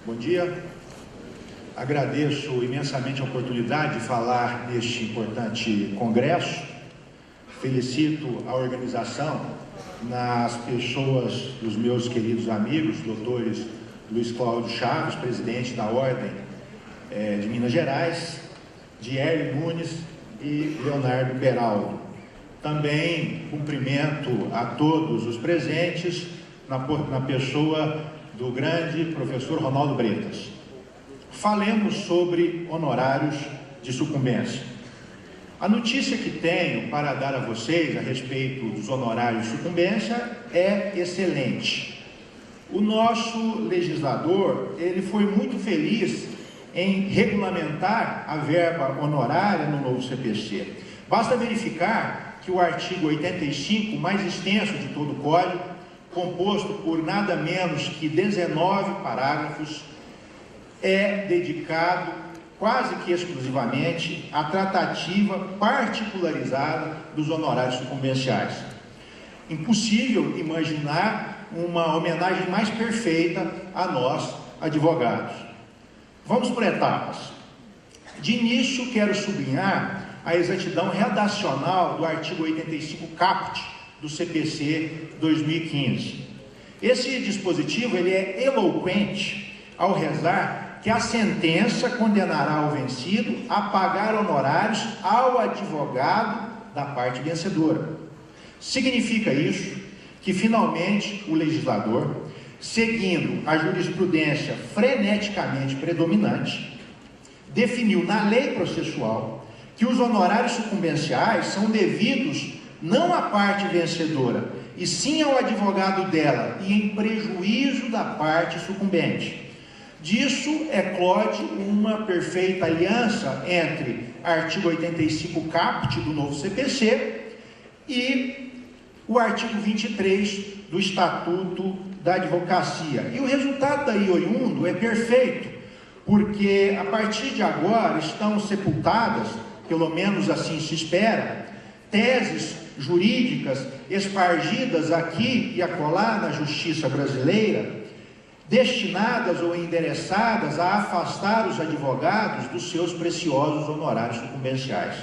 Bom dia. Agradeço imensamente a oportunidade de falar neste importante congresso. Felicito a organização nas pessoas dos meus queridos amigos, doutores Luiz Cláudio Chaves, presidente da Ordem de Minas Gerais, Dierle Nunes e Leonardo Beraldo. Também cumprimento a todos os presentes na pessoa do grande professor Ronaldo Bretas. Falemos sobre honorários de sucumbência. A notícia que tenho para dar a vocês a respeito dos honorários de sucumbência é excelente. O nosso legislador, ele foi muito feliz em regulamentar a verba honorária no novo CPC. Basta verificar que o artigo 85, mais extenso de todo o Código, composto por nada menos que 19 parágrafos, é dedicado quase que exclusivamente à tratativa particularizada dos honorários sucumbenciais. Impossível imaginar uma homenagem mais perfeita a nós, advogados. Vamos por etapas. De início, quero sublinhar a exatidão redacional do artigo 85 caput do CPC 2015. Esse dispositivo ele é eloquente ao rezar que a sentença condenará o vencido a pagar honorários ao advogado da parte vencedora. Significa isso que, finalmente, o legislador, seguindo a jurisprudência freneticamente predominante, definiu na lei processual que os honorários sucumbenciais são devidos não à parte vencedora, e sim ao advogado dela, e em prejuízo da parte sucumbente. Disso eclode uma perfeita aliança entre artigo 85 caput do novo CPC e o artigo 23 do Estatuto da Advocacia. E o resultado daí oriundo é perfeito, porque a partir de agora estão sepultadas, pelo menos assim se espera, teses jurídicas espargidas aqui e acolá na justiça brasileira, destinadas ou endereçadas a afastar os advogados dos seus preciosos honorários sucumbenciais.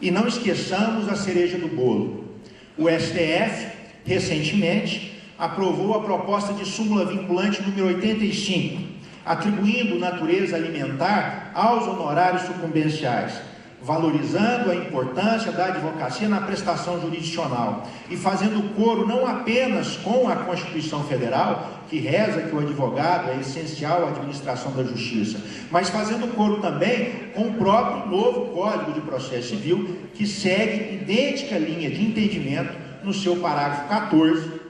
E não esqueçamos a cereja do bolo. O STF, recentemente, aprovou a proposta de súmula vinculante número 85, atribuindo natureza alimentar aos honorários sucumbenciais, valorizando a importância da advocacia na prestação jurisdicional e fazendo coro não apenas com a Constituição Federal, que reza que o advogado é essencial à administração da justiça, mas fazendo coro também com o próprio novo Código de Processo Civil, que segue idêntica linha de entendimento no seu parágrafo 14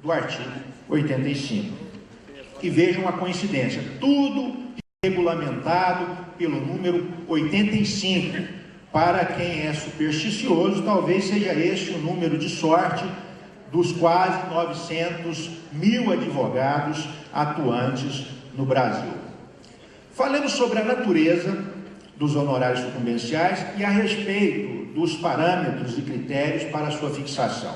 do artigo 85. E vejam a coincidência, tudo regulamentado pelo número 85. Para quem é supersticioso, talvez seja este o número de sorte dos quase 900 mil advogados atuantes no Brasil. Falemos sobre a natureza dos honorários sucumbenciais e a respeito dos parâmetros e critérios para a sua fixação.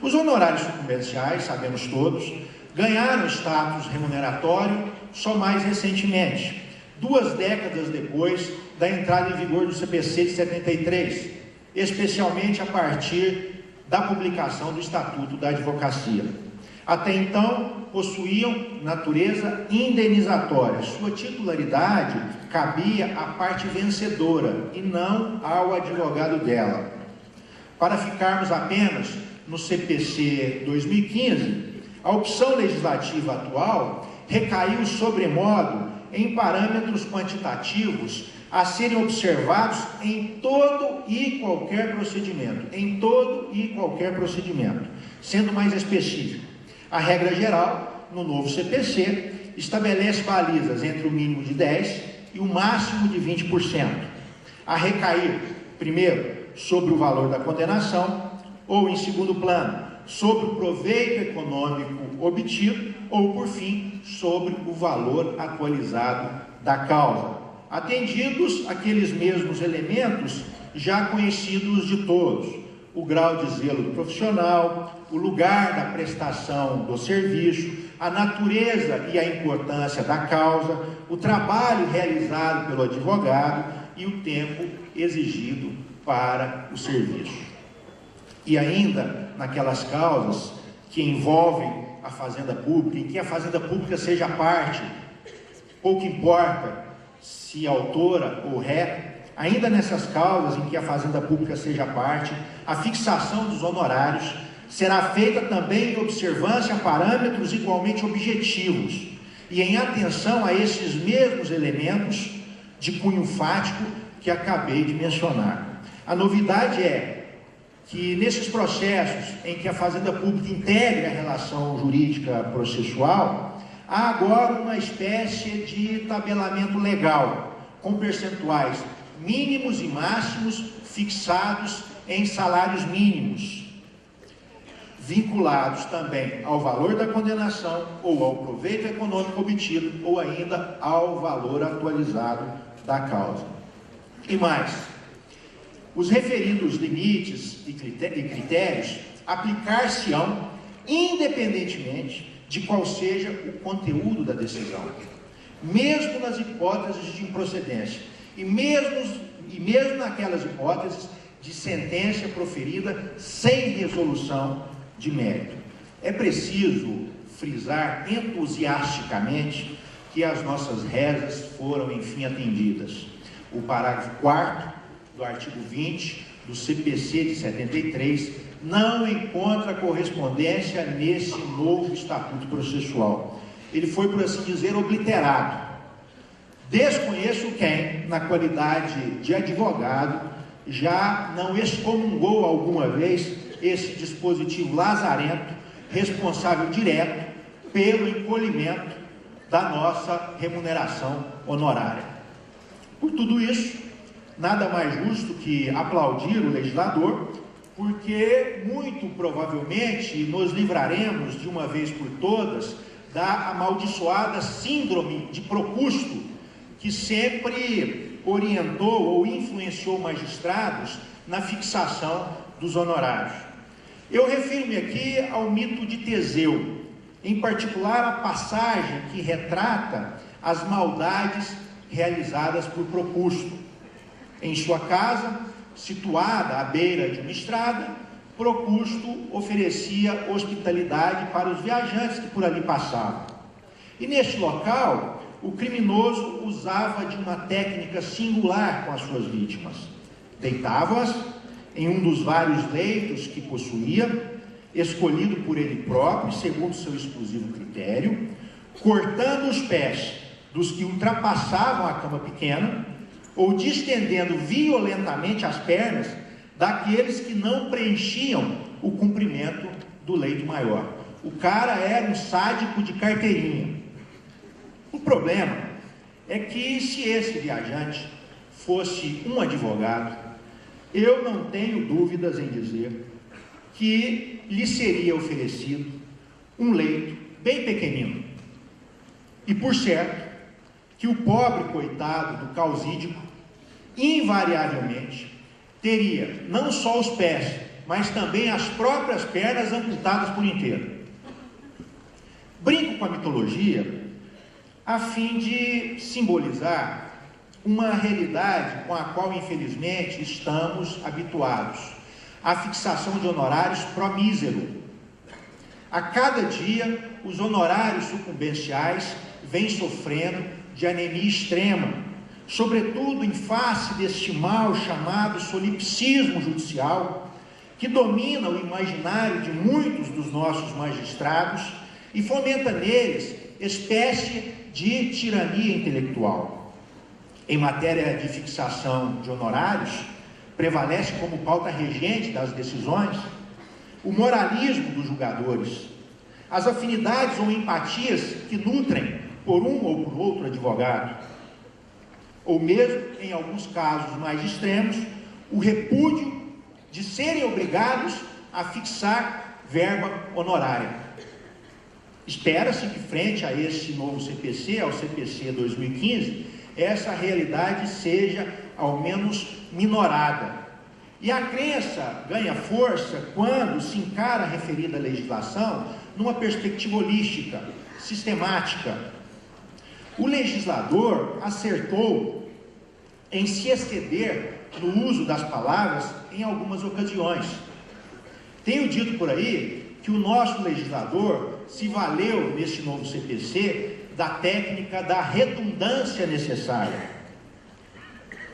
Os honorários sucumbenciais, sabemos todos, ganharam status remuneratório só mais recentemente, 2 décadas depois da entrada em vigor do CPC de 73, especialmente a partir da publicação do Estatuto da Advocacia. Até então, possuíam natureza indenizatória. Sua titularidade cabia à parte vencedora e não ao advogado dela. Para ficarmos apenas no CPC 2015, a opção legislativa atual recaiu sobremodo em parâmetros quantitativos a serem observados em todo e qualquer procedimento, sendo mais específico. A regra geral, no novo CPC, estabelece balizas entre o mínimo de 10% e o máximo de 20%, a recair, primeiro, sobre o valor da condenação, ou, em segundo plano, sobre o proveito econômico obtido, ou, por fim, sobre o valor atualizado da causa, atendidos aqueles mesmos elementos já conhecidos de todos, o grau de zelo do profissional, o lugar da prestação do serviço, a natureza e a importância da causa, o trabalho realizado pelo advogado e o tempo exigido para o serviço. E ainda naquelas causas que envolvem a fazenda pública, em que a fazenda pública seja parte, pouco importa se autora ou ré, ainda nessas causas em que a fazenda pública seja parte, a fixação dos honorários será feita também em observância a parâmetros igualmente objetivos e em atenção a esses mesmos elementos de cunho fático que acabei de mencionar. A novidade é que nesses processos em que a fazenda pública integra a relação jurídica processual, há agora uma espécie de tabelamento legal, com percentuais mínimos e máximos fixados em salários mínimos, vinculados também ao valor da condenação ou ao proveito econômico obtido ou ainda ao valor atualizado da causa. E mais, os referidos limites e critérios aplicar-se-ão independentemente de qual seja o conteúdo da decisão, mesmo nas hipóteses de improcedência e mesmo naquelas hipóteses de sentença proferida sem resolução de mérito. É preciso frisar entusiasticamente que as nossas rezas foram, enfim, atendidas. O parágrafo 4º do artigo 20 do CPC de 73 não encontra correspondência nesse novo Estatuto Processual. Ele foi, por assim dizer, obliterado. Desconheço quem, na qualidade de advogado, já não excomungou alguma vez esse dispositivo lazarento, responsável direto pelo encolhimento da nossa remuneração honorária. Por tudo isso, nada mais justo que aplaudir o legislador, porque muito provavelmente nos livraremos de uma vez por todas da amaldiçoada síndrome de Procusto, que sempre orientou ou influenciou magistrados na fixação dos honorários. Eu refiro-me aqui ao mito de Teseu, em particular a passagem que retrata as maldades realizadas por Procusto. Em sua casa, situada à beira de uma estrada, Procusto oferecia hospitalidade para os viajantes que por ali passavam. E neste local, o criminoso usava de uma técnica singular com as suas vítimas. Deitava-as em um dos vários leitos que possuía, escolhido por ele próprio, segundo seu exclusivo critério, cortando os pés dos que ultrapassavam a cama pequena, ou distendendo violentamente as pernas daqueles que não preenchiam o comprimento do leito maior. O cara era um sádico de carteirinha. O problema é que se esse viajante fosse um advogado, eu não tenho dúvidas em dizer que lhe seria oferecido um leito bem pequenino. E por certo que o pobre coitado do causídico invariavelmente teria não só os pés, mas também as próprias pernas amputadas por inteiro. Brinco com a mitologia a fim de simbolizar uma realidade com a qual infelizmente estamos habituados: a fixação de honorários pró-mísero. A cada dia os honorários sucumbenciais vêm sofrendo de anemia extrema, sobretudo em face deste mal chamado solipsismo judicial, que domina o imaginário de muitos dos nossos magistrados e fomenta neles espécie de tirania intelectual. Em matéria de fixação de honorários, prevalece como pauta regente das decisões o moralismo dos julgadores, as afinidades ou empatias que nutrem por um ou por outro advogado, ou mesmo, em alguns casos mais extremos, o repúdio de serem obrigados a fixar verba honorária. Espera-se que, frente a esse novo CPC, ao CPC 2015, essa realidade seja ao menos minorada. E a crença ganha força quando se encara a referida legislação numa perspectiva holística, sistemática. O legislador acertou em se exceder no uso das palavras em algumas ocasiões. Tenho dito por aí que o nosso legislador se valeu neste novo CPC da técnica da redundância necessária.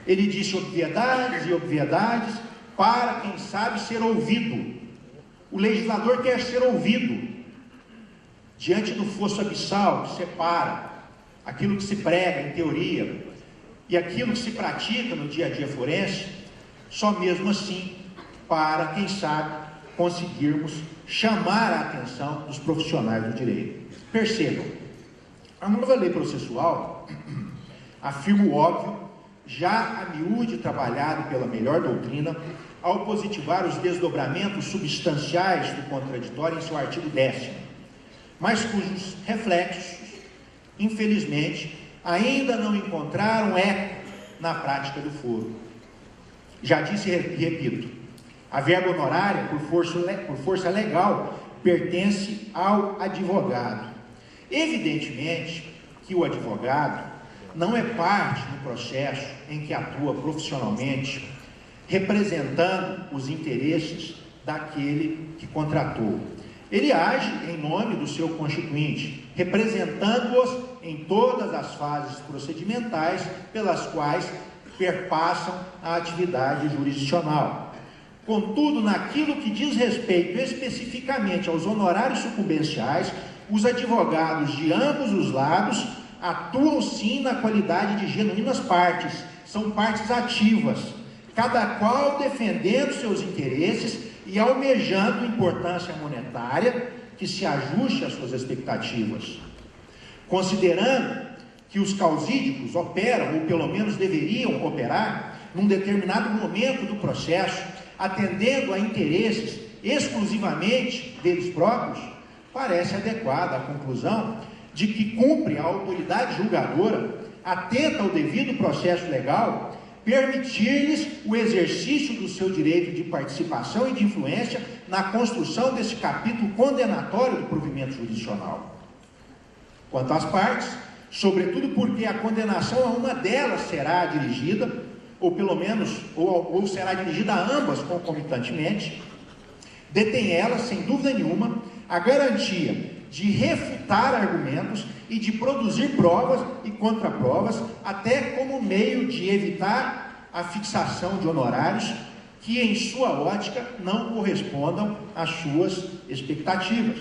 Ele disse obviedades e obviedades para, quem sabe, ser ouvido. O legislador quer ser ouvido diante do fosso abissal que separa aquilo que se prega em teoria e aquilo que se pratica no dia a dia forense, só mesmo assim para, quem sabe, conseguirmos chamar a atenção dos profissionais do direito. Percebam, a nova lei processual afirma o óbvio, já a miúde trabalhado pela melhor doutrina, ao positivar os desdobramentos substanciais do contraditório em seu artigo 10º, mas cujos reflexos, infelizmente, ainda não encontraram eco na prática do foro. Já disse e repito, a verba honorária, por força legal, pertence ao advogado. Evidentemente que o advogado não é parte do processo em que atua profissionalmente, representando os interesses daquele que contratou. Ele age em nome do seu constituinte, representando-os em todas as fases procedimentais pelas quais perpassam a atividade jurisdicional. Contudo, naquilo que diz respeito especificamente aos honorários sucumbenciais, os advogados de ambos os lados atuam sim na qualidade de genuínas partes, são partes ativas, cada qual defendendo seus interesses e almejando importância monetária que se ajuste às suas expectativas. Considerando que os causídicos operam, ou pelo menos deveriam operar, num determinado momento do processo, atendendo a interesses exclusivamente deles próprios, parece adequada a conclusão de que cumpre a autoridade julgadora, atenta ao devido processo legal, permitir-lhes o exercício do seu direito de participação e de influência na construção desse capítulo condenatório do provimento jurisdicional. Quanto às partes, sobretudo porque a condenação a uma delas será dirigida, ou pelo menos, ou será dirigida a ambas concomitantemente, detém elas, sem dúvida nenhuma, a garantia de refutar argumentos e de produzir provas e contraprovas, até como meio de evitar a fixação de honorários que, em sua ótica, não correspondam às suas expectativas.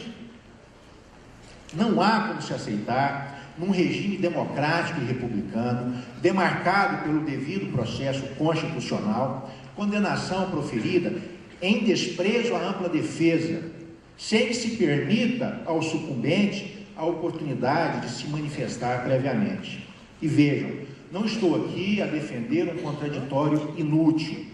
Não há como se aceitar, num regime democrático e republicano, demarcado pelo devido processo constitucional, condenação proferida em desprezo à ampla defesa, sem que se permita ao sucumbente a oportunidade de se manifestar previamente. E vejam, não estou aqui a defender um contraditório inútil.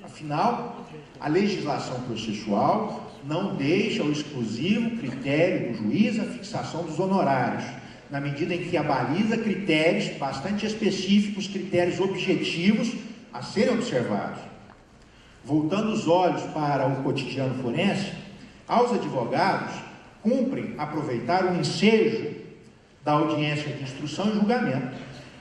Afinal, a legislação processual não deixa ao exclusivo critério do juiz a fixação dos honorários, na medida em que abaliza critérios bastante específicos, critérios objetivos a serem observados. Voltando os olhos para o cotidiano forense, aos advogados cumprem aproveitar o ensejo da audiência de instrução e julgamento,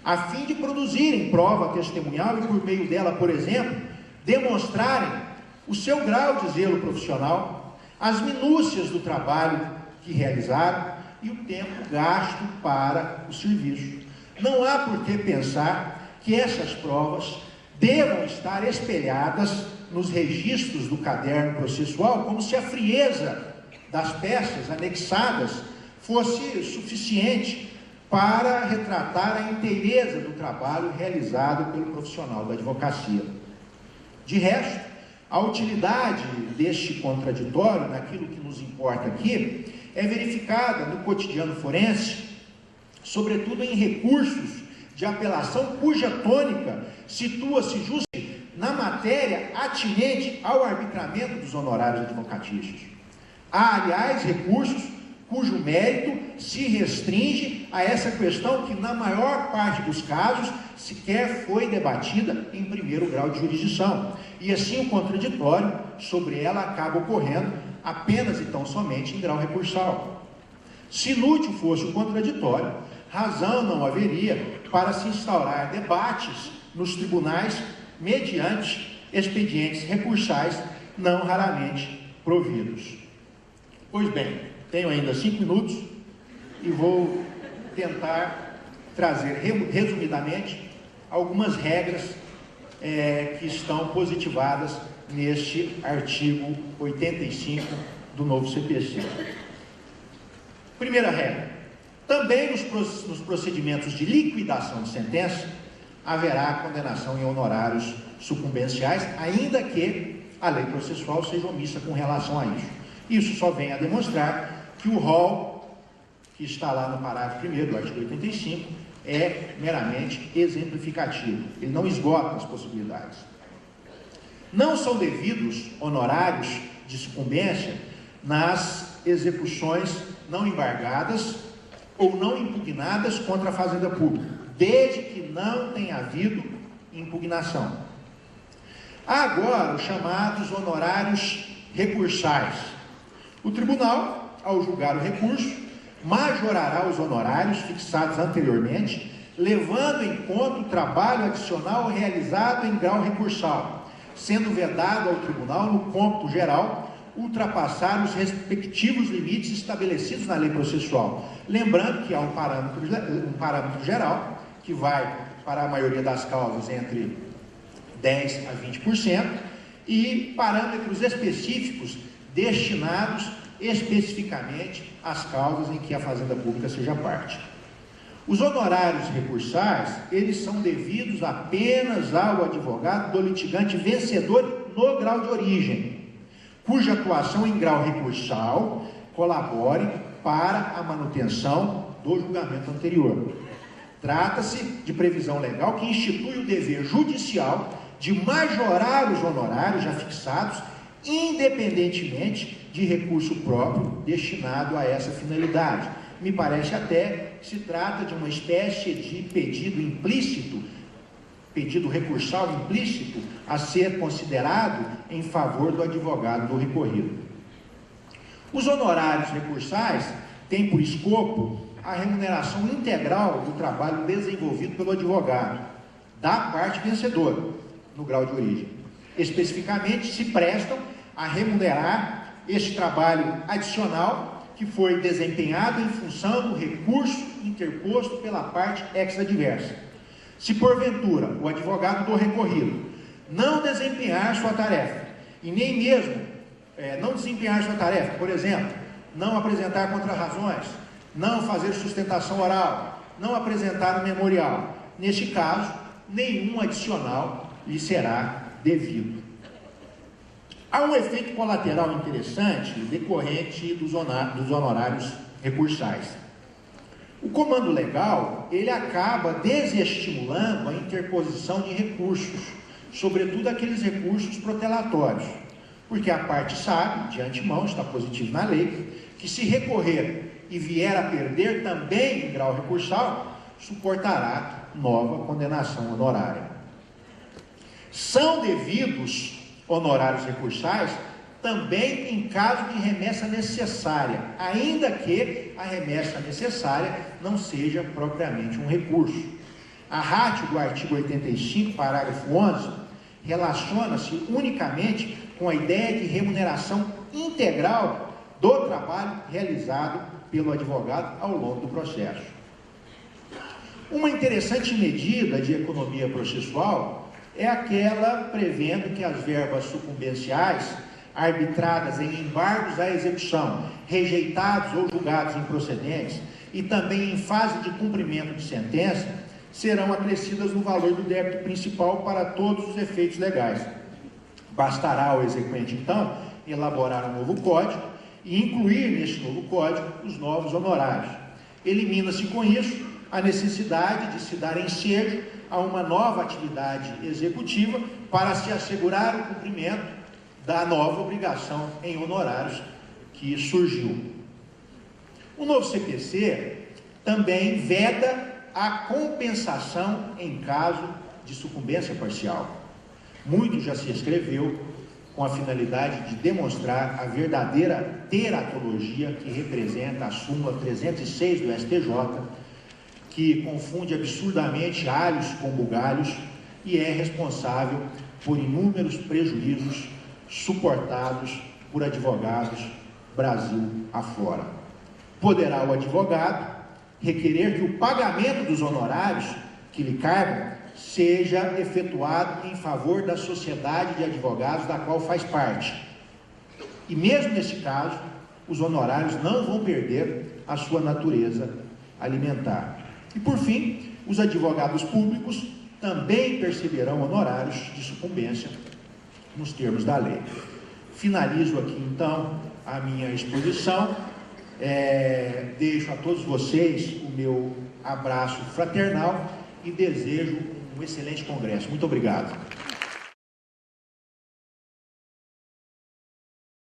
a fim de produzirem prova testemunhal e, por meio dela, por exemplo, demonstrarem o seu grau de zelo profissional, as minúcias do trabalho que realizaram e o tempo gasto para o serviço. Não há por que pensar que essas provas devam estar espelhadas nos registros do caderno processual, como se a frieza das peças anexadas fosse suficiente para retratar a inteireza do trabalho realizado pelo profissional da advocacia. De resto, a utilidade deste contraditório, naquilo que nos importa aqui, é verificada no cotidiano forense, sobretudo em recursos de apelação cuja tônica situa-se justamente na matéria atinente ao arbitramento dos honorários advocatícios. Há, aliás, recursos cujo mérito se restringe a essa questão que, na maior parte dos casos, sequer foi debatida em primeiro grau de jurisdição. E assim o contraditório sobre ela acaba ocorrendo apenas e tão somente em grau recursal. Se inútil fosse o contraditório, razão não haveria para se instaurar debates nos tribunais mediante expedientes recursais não raramente providos. Pois bem, tenho ainda 5 minutos e vou tentar trazer resumidamente algumas regras que estão positivadas neste artigo 85 do novo CPC. Primeira regra: também nos procedimentos de liquidação de sentença haverá condenação em honorários sucumbenciais, ainda que a lei processual seja omissa com relação a isso. Isso só vem a demonstrar que o rol que está lá no parágrafo 1º do artigo 85 é meramente exemplificativo, ele não esgota as possibilidades. Não são devidos honorários de sucumbência nas execuções não embargadas ou não impugnadas contra a Fazenda Pública, desde que não tenha havido impugnação. Há agora os chamados honorários recursais. O tribunal, ao julgar o recurso, majorará os honorários fixados anteriormente, levando em conta o trabalho adicional realizado em grau recursal, sendo vedado ao tribunal, no cômputo geral, ultrapassar os respectivos limites estabelecidos na lei processual. Lembrando que há um parâmetro geral, que vai para a maioria das causas entre 10% a 20%, e parâmetros específicos destinados especificamente às causas em que a Fazenda Pública seja parte. Os honorários recursais, eles são devidos apenas ao advogado do litigante vencedor no grau de origem, cuja atuação em grau recursal colabore para a manutenção do julgamento anterior. Trata-se de previsão legal que institui o dever judicial de majorar os honorários já fixados, independentemente de recurso próprio destinado a essa finalidade. Me parece até que se trata de uma espécie de pedido implícito, pedido recursal implícito, a ser considerado em favor do advogado do recorrido. Os honorários recursais têm por escopo a remuneração integral do trabalho desenvolvido pelo advogado, da parte vencedora, no grau de origem. Especificamente, se prestam a remunerar este trabalho adicional que foi desempenhado em função do recurso interposto pela parte ex-adversa. Se porventura o advogado do recorrido não desempenhar sua tarefa, e nem mesmo não desempenhar sua tarefa, por exemplo, não apresentar contrarrazões, não fazer sustentação oral, não apresentar um memorial, neste caso, nenhum adicional lhe será devido. Há um efeito colateral interessante decorrente dos honorários recursais. O comando legal, ele acaba desestimulando a interposição de recursos, sobretudo aqueles recursos protelatórios, porque a parte sabe, de antemão, está positivo na lei, que se recorrer e vier a perder também em grau recursal, suportará nova condenação honorária. São devidos honorários recursais também em caso de remessa necessária, ainda que a remessa necessária não seja propriamente um recurso. A ratio do artigo 85, parágrafo 11, relaciona-se unicamente com a ideia de remuneração integral do trabalho realizado pelo advogado ao longo do processo. Uma interessante medida de economia processual é aquela prevendo que as verbas sucumbenciais arbitradas em embargos à execução, rejeitados ou julgados improcedentes, e também em fase de cumprimento de sentença, serão acrescidas no valor do débito principal para todos os efeitos legais. Bastará ao exequente, então, elaborar um novo código e incluir neste novo código os novos honorários. Elimina-se com isso a necessidade de se dar ensejo a uma nova atividade executiva para se assegurar o cumprimento da nova obrigação em honorários que surgiu. O novo CPC também veda a compensação em caso de sucumbência parcial. Muito já se escreveu com a finalidade de demonstrar a verdadeira teratologia que representa a súmula 306 do STJ, que confunde absurdamente alhos com bugalhos e é responsável por inúmeros prejuízos suportados por advogados Brasil afora. Poderá o advogado requerer que o pagamento dos honorários que lhe cabem seja efetuado em favor da sociedade de advogados da qual faz parte. E mesmo nesse caso, os honorários não vão perder a sua natureza alimentar. E por fim, os advogados públicos também perceberão honorários de sucumbência nos termos da lei. Finalizo aqui então a minha exposição. Deixo a todos vocês o meu abraço fraternal e desejo um excelente congresso. Muito obrigado.